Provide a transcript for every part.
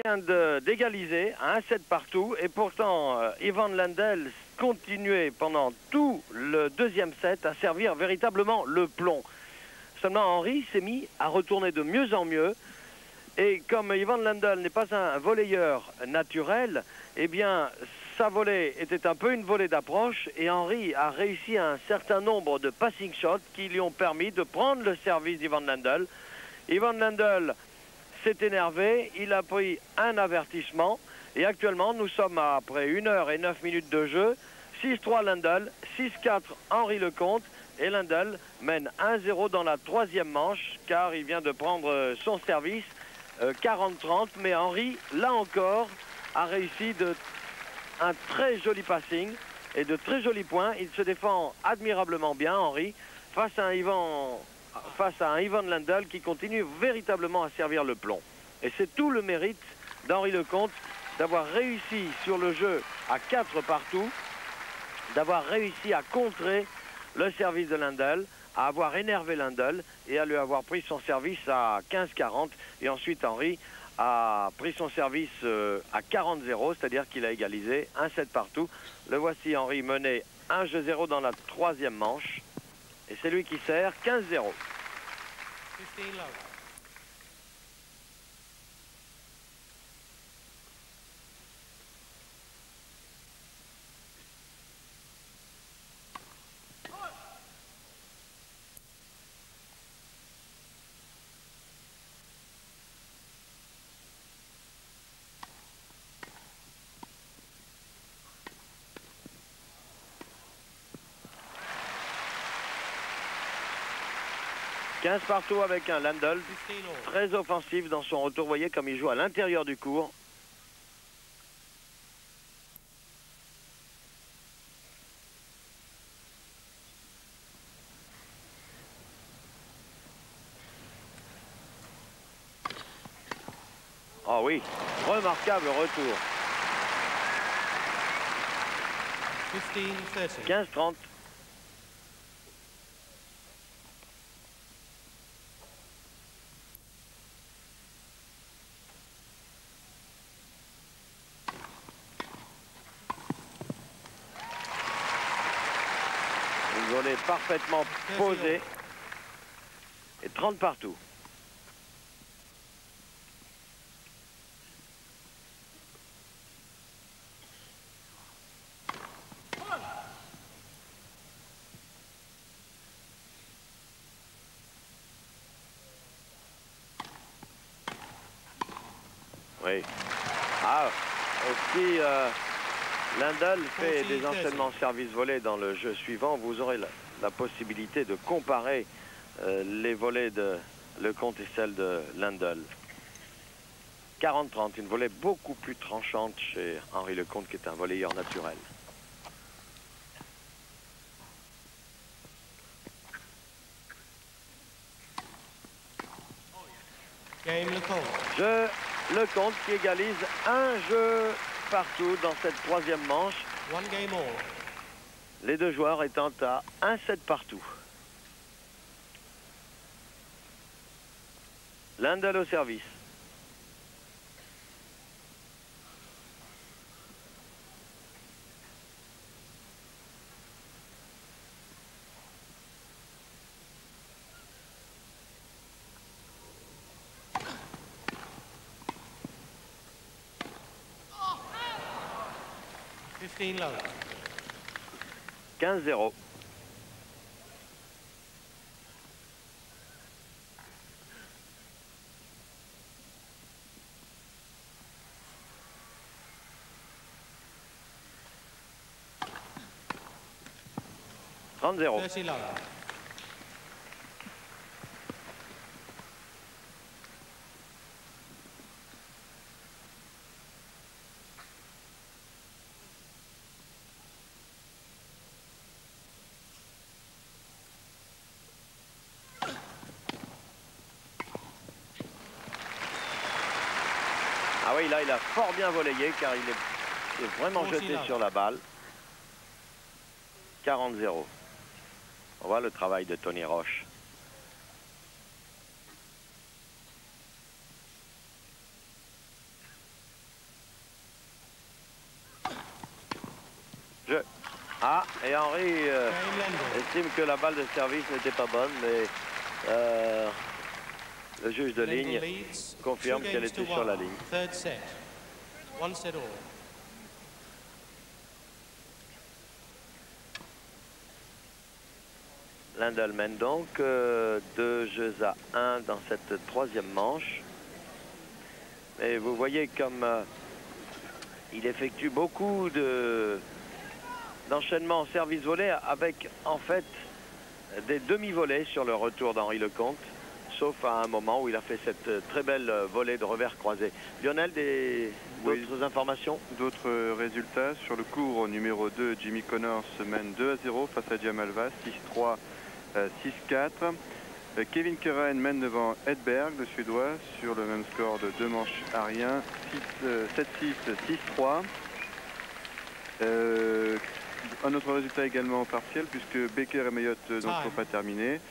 vient d'égaliser à 1-7 partout. Et pourtant, Ivan Lendl continuait pendant tout le deuxième set à servir véritablement le plomb. Seulement, Henry s'est mis à retourner de mieux en mieux. Et comme Ivan Lendl n'est pas un volleyeur naturel, eh bien, sa volée était un peu une volée d'approche et Henry a réussi un certain nombre de passing shots qui lui ont permis de prendre le service d'Ivan Lendl. Ivan Lendl s'est énervé, il a pris un avertissement et actuellement nous sommes après 1 heure et 9 minutes de jeu. 6-3 Lendl, 6-4 Henry Lecomte et Lendl mène 1-0 dans la troisième manche car il vient de prendre son service 40-30, mais Henry, là encore, a réussi un très joli passing et de très jolis points. Il se défend admirablement bien, Henry, face à un Ivan Lendl qui continue véritablement à servir le plomb. Et c'est tout le mérite d'Henry Lecomte d'avoir réussi sur le jeu à 4 partout, d'avoir réussi à contrer le service de Lendl, à avoir énervé Lendl et à lui avoir pris son service à 15-40. Et ensuite, Henry a pris son service à 40-0, c'est-à-dire qu'il a égalisé 1-7 partout. Le voici Henry mené 1-0 dans la troisième manche. Et c'est lui qui sert 15-0. 15 partout avec un Lendl très offensif dans son retour. Vous voyez comme il joue à l'intérieur du court. Oh oui, remarquable retour. 15-30. Une volée parfaitement posée. Et 30 partout. Oui. Ah, aussi, Lendl fait des enchaînements service volés dans le jeu suivant. Vous aurez la possibilité de comparer les volées de Lecomte et celles de Lendl. 40-30, une volée beaucoup plus tranchante chez Henry Lecomte qui est un volleyeur naturel. Jeu Lecomte qui égalise un jeu partout dans cette troisième manche. Les deux joueurs étant à 1-7 partout. Lendl au service. Low. 15-0. Ah oui, là, il a fort bien volleyé car il est vraiment jeté sur la balle. 40-0. On voit le travail de Tony Roche. Ah, et Henry estime que la balle de service n'était pas bonne, mais le juge de ligne confirme qu'elle était sur la ligne. Third set. One set all. Lendl mène donc 2 jeux à 1 dans cette troisième manche. Et vous voyez comme il effectue beaucoup d'enchaînements service-volée avec en fait des demi-volées sur le retour d'Henri Lecomte, sauf à un moment où il a fait cette très belle volée de revers croisé. Lionel, d'autres informations? D'autres résultats sur le cours numéro 2, Jimmy Connors mène 2-0 face à Jamalva, 6-3, 6-4. Kevin Kerren mène devant Edberg, le Suédois, sur le même score de 2 manches à rien, 7-6, 6-3. Un autre résultat également partiel, puisque Becker et Mayotte ne sont pas terminés.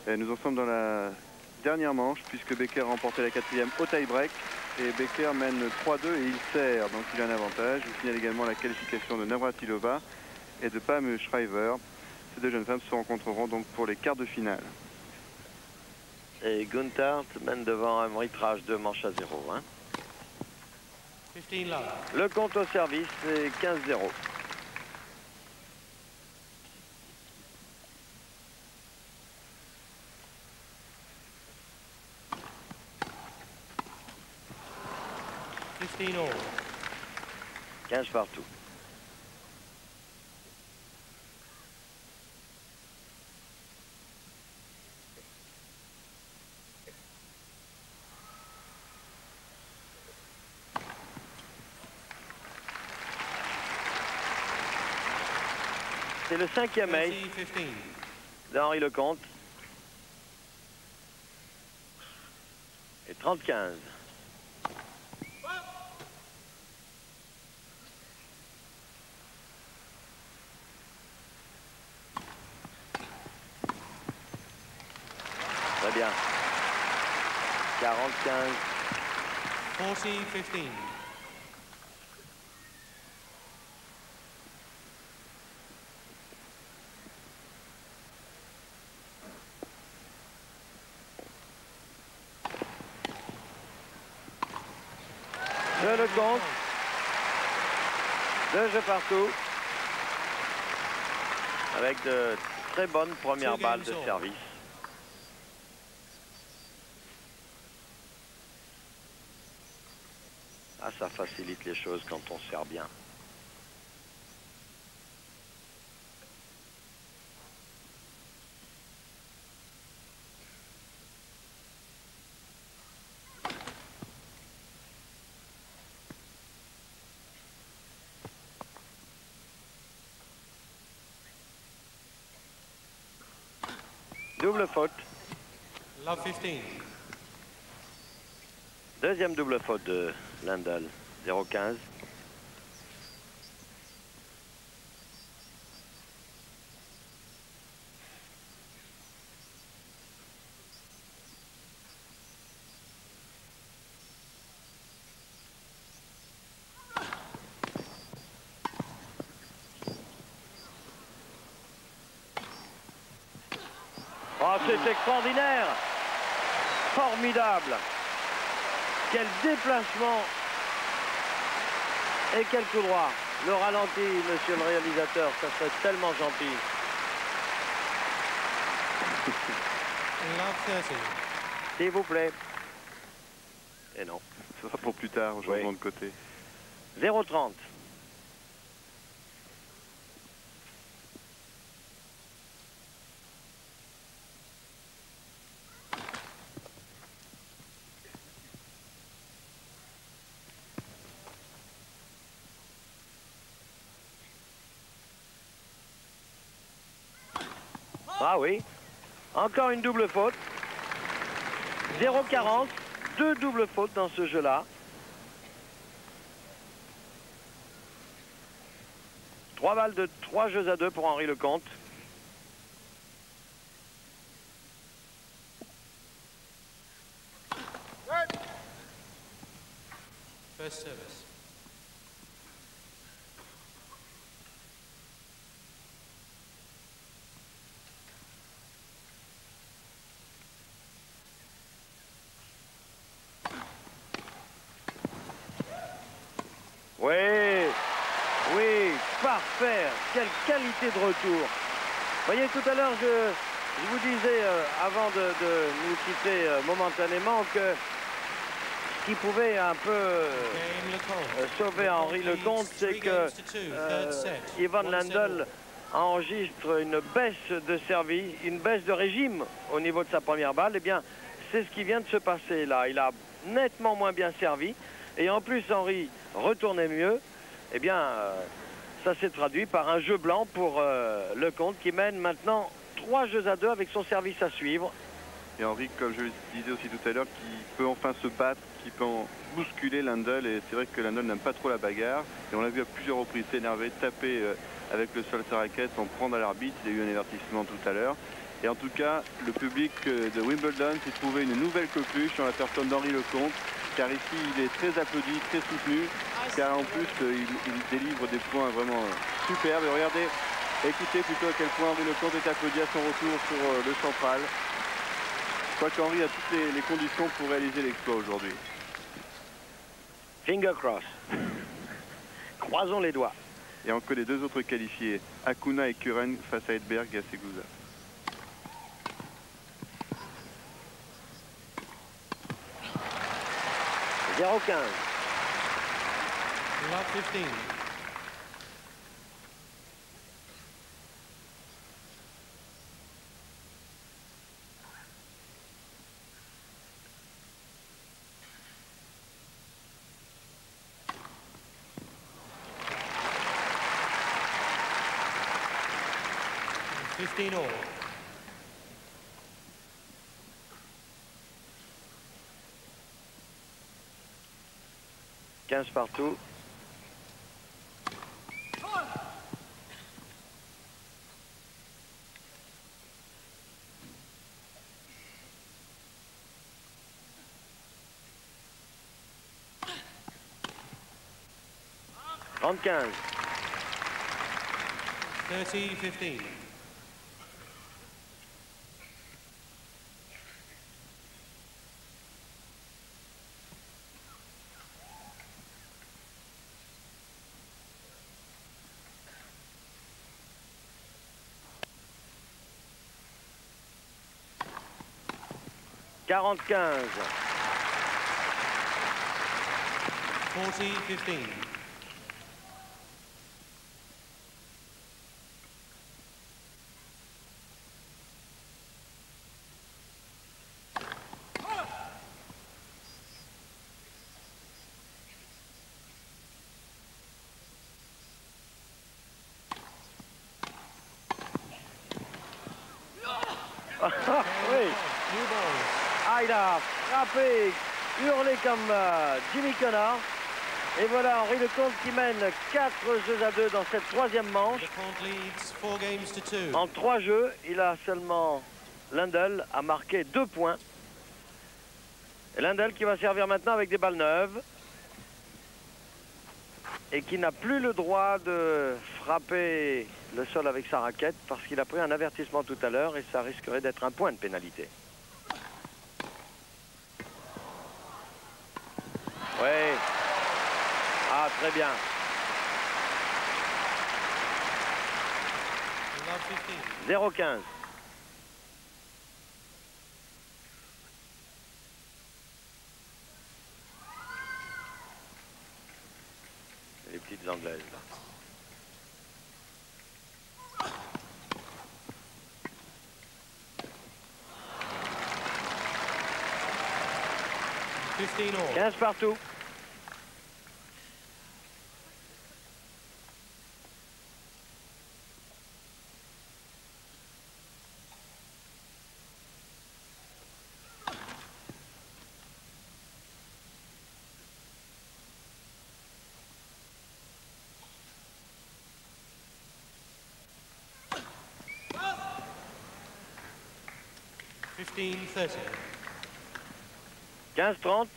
Nous en sommes dans la dernière manche, puisque Becker a remporté la 4e au tie-break. Et Becker mène 3-2 et il sert, donc il a un avantage. Je vous signale également la qualification de Navratilova et de Pam Shriver. Ces deux jeunes femmes se rencontreront donc pour les quarts de finale. Et Gunther mène devant un arbitrage de manche à 0. Hein. Le compte au service est 15-0. All. 15 partout. C'est le 5e ace d'Henri Lecomte. Et 30-15. Très bien. 40-15. 40-15. Le compte. 2 jeux partout. Avec de très bonnes premières balles de service. Ah, ça facilite les choses quand on sert bien. Double faute. Love 15. Deuxième double faute de Lendl. 0-15. Oh, c'est extraordinaire! Formidable! Quel déplacement! Et quel coup droit! Le ralenti, monsieur le réalisateur, ça serait tellement gentil. S'il vous plaît. Et non. Ce sera pour plus tard, au changement de côté. 0-30. Ah oui, encore une double faute. 0-40, 2 doubles fautes dans ce jeu-là. 3 balles de 3 jeux à 2 pour Henri Lecomte. First service. faire, quelle qualité de retour. Vous voyez, tout à l'heure, je vous disais, avant de nous quitter momentanément, que ce qui pouvait un peu sauver Henri Lecomte, c'est que Ivan Lendl enregistre une baisse de service, une baisse de régime au niveau de sa première balle. Eh bien, c'est ce qui vient de se passer là. Il a nettement moins bien servi. Et en plus, Henri retournait mieux. Eh bien, ça s'est traduit par un jeu blanc pour Lecomte qui mène maintenant 3-2 avec son service à suivre. Et Henri, comme je le disais aussi tout à l'heure, qui peut enfin se battre, qui peut en bousculer Lendl. Et c'est vrai que Lendl n'aime pas trop la bagarre. Et on l'a vu à plusieurs reprises s'énerver, taper avec le sol sa raquette, s'en prendre à l'arbitre. Il y a eu un avertissement tout à l'heure. Et en tout cas, le public de Wimbledon s'est trouvé une nouvelle coqueluche en la personne d'Henri Lecomte. Car ici, il est très applaudi, très soutenu. Car en plus, il délivre des points vraiment superbes. Et regardez, écoutez plutôt à quel point Henri Lecomte est applaudi à son retour sur le central. Je crois qu'Henri a toutes les conditions pour réaliser l'exploit aujourd'hui. Finger cross. Croisons les doigts. Et encore les deux autres qualifiés, Acuna et Curran face à Edberg et à Seguza. « 0-15. Love 15. $15 all. 15 partout. « 30-15. 30-15. « 40-15. 40-15. Oui. Ah, il a frappé, hurlé comme Jimmy Connor. Et voilà Henri Lecomte qui mène 4-2 dans cette troisième manche. En 3 jeux, il a seulement Lendl a marqué 2 points. Et Lendl qui va servir maintenant avec des balles neuves. Et qui n'a plus le droit de frapper le sol avec sa raquette parce qu'il a pris un avertissement tout à l'heure et ça risquerait d'être un point de pénalité. Oui. Ah, très bien. 0-15. Les petites anglaises là. « 15 partout. » $15-30. 15-30,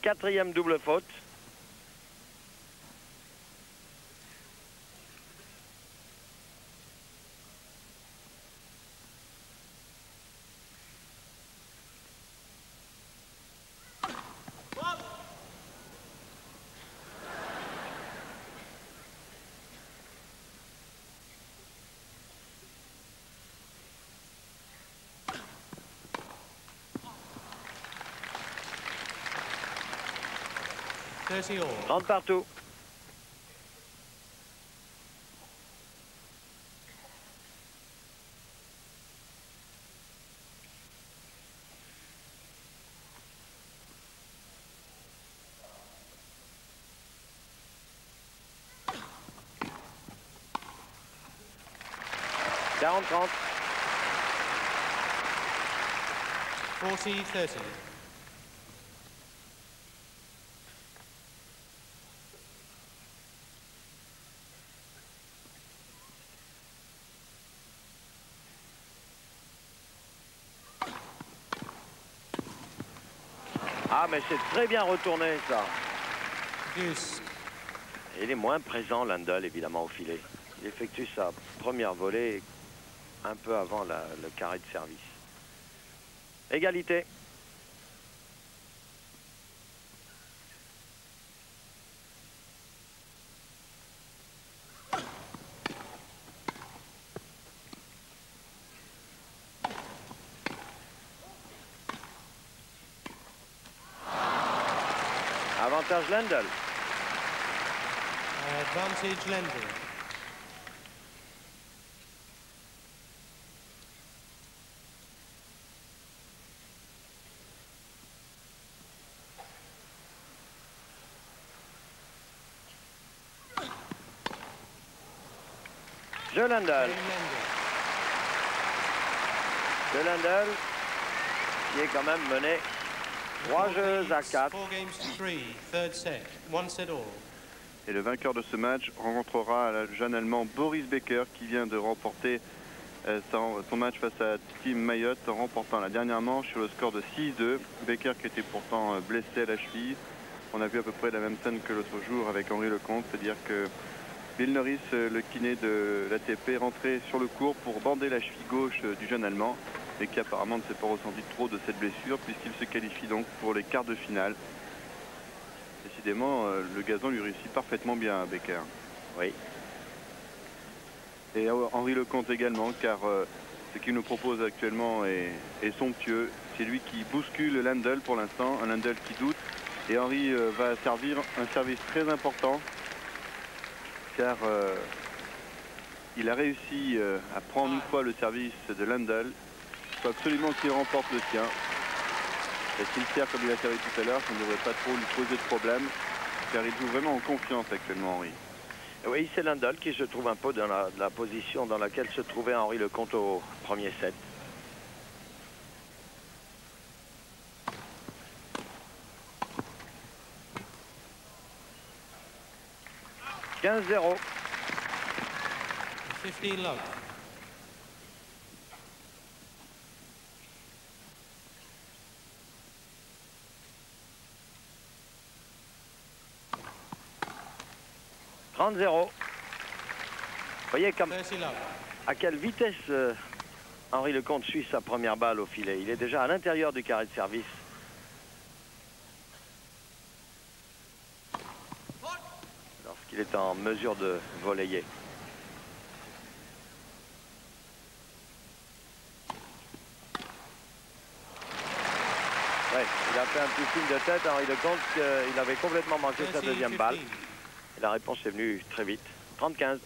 quatrième double faute. 30 all. 30 partout. Quarante, 30. 40-30. Ah, mais c'est très bien retourné, ça. Deuce. Il est moins présent, Lendl, évidemment, au filet. Il effectue sa première volée un peu avant le carré de service. Égalité. Avantage Lendl. Advantage Lendl. Je Lendl. De Lendl, qui est quand même mené 3 jeux à 4. 4 games to 3, third set, 1 set all. Et le vainqueur de ce match rencontrera le jeune Allemand Boris Becker qui vient de remporter son match face à Tim Mayotte en remportant la dernière manche sur le score de 6-2. Becker qui était pourtant blessé à la cheville. On a vu à peu près la même scène que l'autre jour avec Henri Lecomte, c'est-à-dire que Bill Norris, le kiné de l'ATP, rentrait sur le court pour bander la cheville gauche du jeune Allemand et qui apparemment ne s'est pas ressenti trop de cette blessure puisqu'il se qualifie donc pour les quarts de finale. Décidément, le gazon lui réussit parfaitement bien à Becker. Oui. Et Henri Lecomte également, car ce qu'il nous propose actuellement est somptueux. C'est lui qui bouscule Lendl pour l'instant, un Lendl qui doute. Et Henri va servir un service très important, car il a réussi à prendre une fois le service de Lendl. Il faut absolument qu'il remporte le sien. Et s'il sert comme il a servi tout à l'heure, ça ne devrait pas trop lui poser de problème, car il joue vraiment en confiance actuellement, Henri. Oui, c'est Lendl qui se trouve un peu dans la position dans laquelle se trouvait Henri Lecomte au premier set. « 15-0. 15 love. « 30-0. » Voyez comme 30 love. à quelle vitesse Henri Lecomte suit sa première balle au filet. Il est déjà à l'intérieur du carré de service. Lorsqu'il est en mesure de volleyer. Ouais, il a fait un petit signe de tête, Henri Lecomte, qu'il avait complètement manqué sa deuxième balle. Et la réponse est venue très vite. 30-15.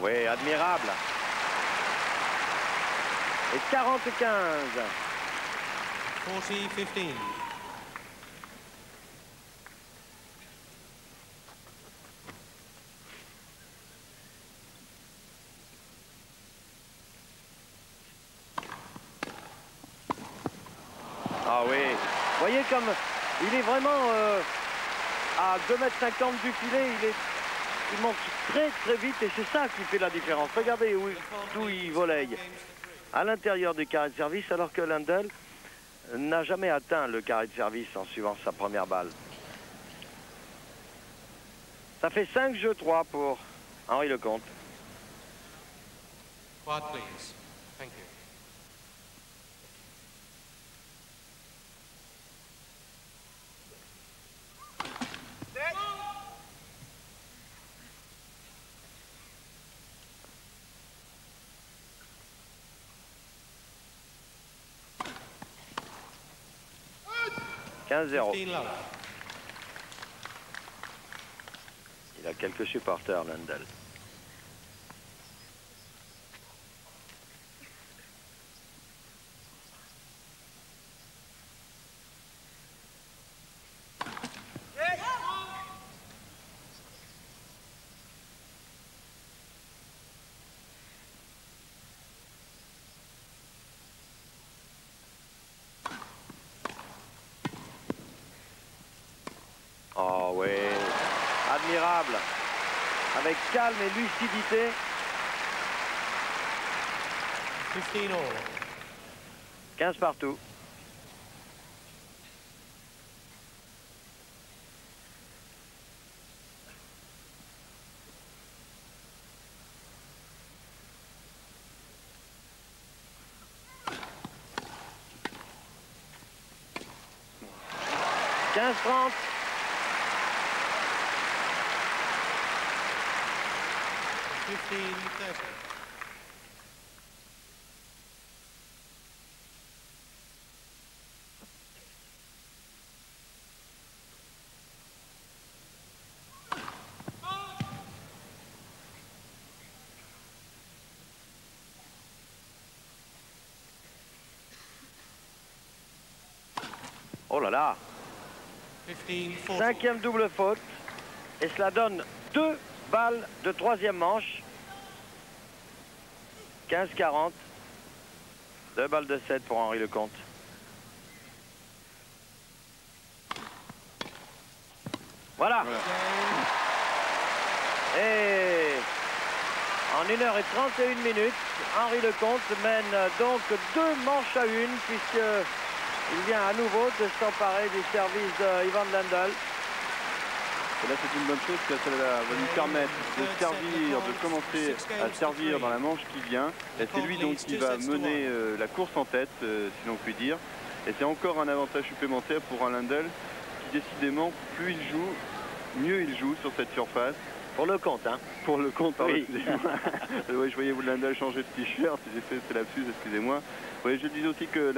Oui, admirable. Et 40-15. 40-15. Ah oui. Voyez comme il est vraiment à 2,50 m du filet. Il monte très très vite et c'est ça qui fait la différence. Regardez d'où il volaille. À l'intérieur du carré de service alors que Lendl n'a jamais atteint le carré de service en suivant sa première balle. Ça fait 5-3 pour Henri Lecomte. Quiet, please. Thank you. 15-0. 15 love. Il a quelques supporters, Lendl. Oh oui, admirable, avec calme et lucidité. 15 all. 15 partout. « 15-30. Oh là là, 15 cinquième double faute. Et cela donne 2 balles de troisième manche. 15-40. 2 balles de 7 pour Henri Lecomte. Voilà. Et en 1h31 minutes, Henri Lecomte mène donc 2 manches à 1 puisqu'il vient à nouveau de s'emparer du service d'Ivan Lendl. Et là, c'est une bonne chose, parce que ça va lui permettre de servir, de commencer à servir dans la manche qui vient. Et c'est lui donc qui va mener la course en tête, si l'on peut dire. Et c'est encore un avantage supplémentaire pour un Lendl qui, décidément, plus il joue, mieux il joue sur cette surface. Pour Lecomte, hein. Pour Lecomte, oui. Excusez-moi. Oui, je voyais vous Lendl changer de t-shirt, j'ai fait ce lapsus, excusez-moi. Oui, je disais aussi que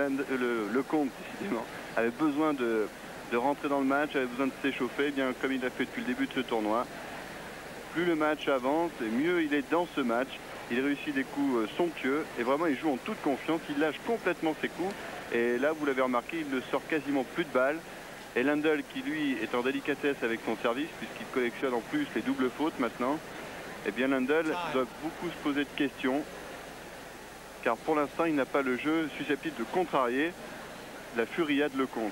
Lecomte, décidément, avait besoin de rentrer dans le match, avait besoin de s'échauffer, eh bien comme il l'a fait depuis le début de ce tournoi. Plus le match avance, et mieux il est dans ce match. Il réussit des coups somptueux et vraiment il joue en toute confiance, il lâche complètement ses coups. Et là, vous l'avez remarqué, il ne sort quasiment plus de balles. Et Lendl, qui lui est en délicatesse avec son service, puisqu'il collectionne en plus les doubles fautes maintenant, eh bien Lendl doit beaucoup se poser de questions, car pour l'instant il n'a pas le jeu susceptible de contrarier la furia de Lecomte.